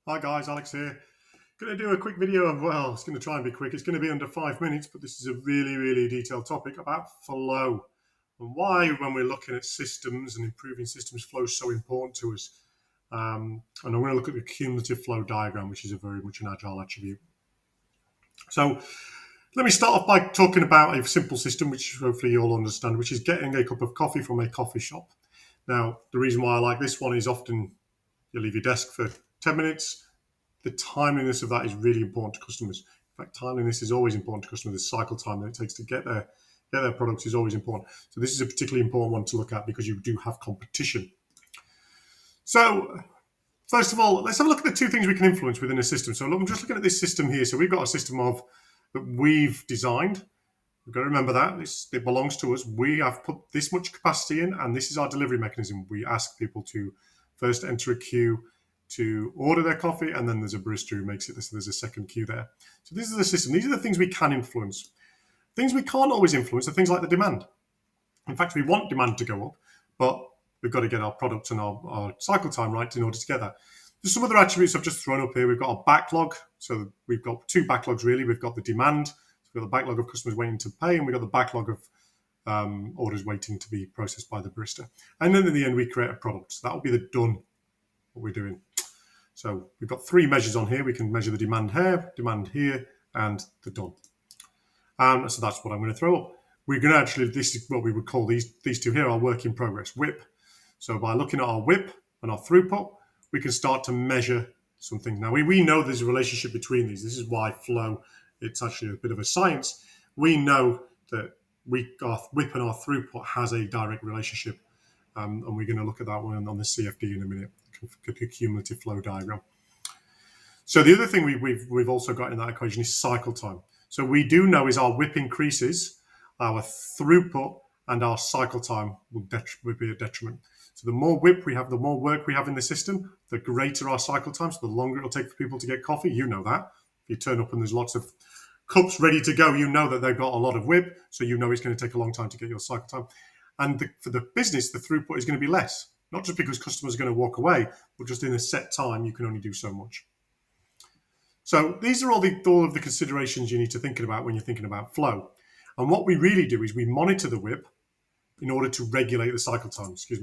Hi guys, Alex here. Going to do a quick video of, well, it's going to try and be quick. It's going to be under 5 minutes, but this is a really detailed topic about flow and why, when we're looking at systems and improving systems, flow is so important to us. And I'm going to look at the cumulative flow diagram, which is a very much an agile attribute. So let me start off by talking about a simple system, which hopefully you'll understand, which is getting a cup of coffee from a coffee shop. Now, the reason why I like this one is often you leave your desk for 10 minutes. The timeliness of that is really important to customers. In fact, timeliness is always important to customers. The cycle time that it takes to get their products is always important. So this is a particularly important one to look at because you do have competition. So first of all, let's have a look at the two things we can influence within a system. So I'm just looking at this system here. So we've got a system that we've designed. We've got to remember that it belongs to us. We have put this much capacity in, and this is our delivery mechanism. We ask people to first enter a queue to order their coffee, and then there's a barista who makes it so there's a second queue there. So this is the system. These are the things we can influence. Things we can't always influence are things like the demand. In fact, we want demand to go up, but we've got to get our product and our cycle time right in order to get that. There's some other attributes I've just thrown up here. We've got a backlog. So we've got two backlogs, really. We've got the demand. So we've got the backlog of customers waiting to pay, and we've got the backlog of orders waiting to be processed by the barista. And then in the end, we create a product. So that will be the done, what we're doing. So we've got three measures on here. We can measure the demand here, and the done. And so that's what I'm going to throw up. We're going to actually, this is what we would call these two here, our work in progress, WIP. So by looking at our WIP and our throughput, we can start to measure something. Now, we know there's a relationship between these. This is why flow, it's actually a bit of a science. We know that our WIP and our throughput has a direct relationship. And we're going to look at that one on the CFD in a minute, the cumulative flow diagram. So the other thing we've also got in that equation is cycle time. So we do know is our WIP increases, our throughput and our cycle time will be a detriment. So the more WIP we have, the more work we have in the system, the greater our cycle time. So the longer it'll take for people to get coffee, you know that. If you turn up and there's lots of cups ready to go, you know that they've got a lot of WIP, so you know it's going to take a long time to get your cycle time. And for the business, the throughput is going to be less, not just because customers are going to walk away, but just in a set time, you can only do so much. So these are all of the considerations you need to think about when you're thinking about flow. And what we really do is we monitor the WIP in order to regulate the cycle time, So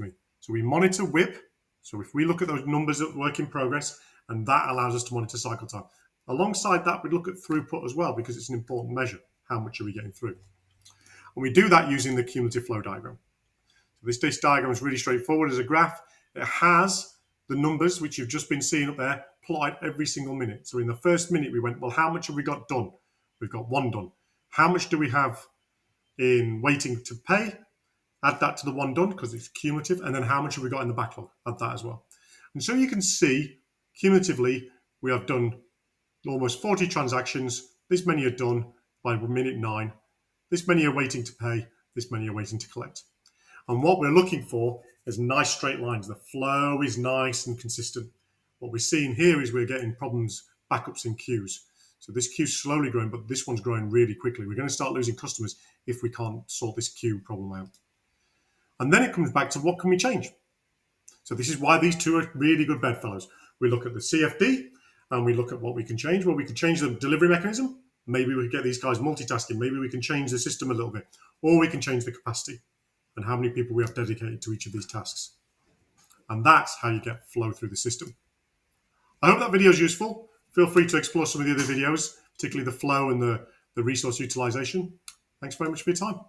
we monitor WIP. So if we look at those numbers at work in progress, and that allows us to monitor cycle time. Alongside that, we look at throughput as well, because it's an important measure. How much are we getting through? And we do that using the cumulative flow diagram. So this diagram is really straightforward as a graph. It has the numbers, which you've just been seeing up there, plotted every single minute. So in the first minute, we went, well, how much have we got done? We've got one done. How much do we have in waiting to pay? Add that to the one done because it's cumulative. And then how much have we got in the backlog? Add that as well. And so you can see cumulatively, we have done almost 40 transactions. This many are done by minute 9. This many are waiting to pay. This many are waiting to collect. And what we're looking for is nice straight lines. The flow is nice and consistent. What we're seeing here is we're getting problems, backups in queues. So this queue's slowly growing, but this one's growing really quickly. We're going to start losing customers if we can't sort this queue problem out. And then it comes back to what can we change? So this is why these two are really good bedfellows. We look at the CFD and we look at what we can change. Well, we can change the delivery mechanism. Maybe we get these guys multitasking. Maybe we can change the system a little bit, or we can change the capacity and how many people we have dedicated to each of these tasks. And that's how you get flow through the system. I hope that video is useful. Feel free to explore some of the other videos, particularly the flow and the resource utilization. Thanks very much for your time.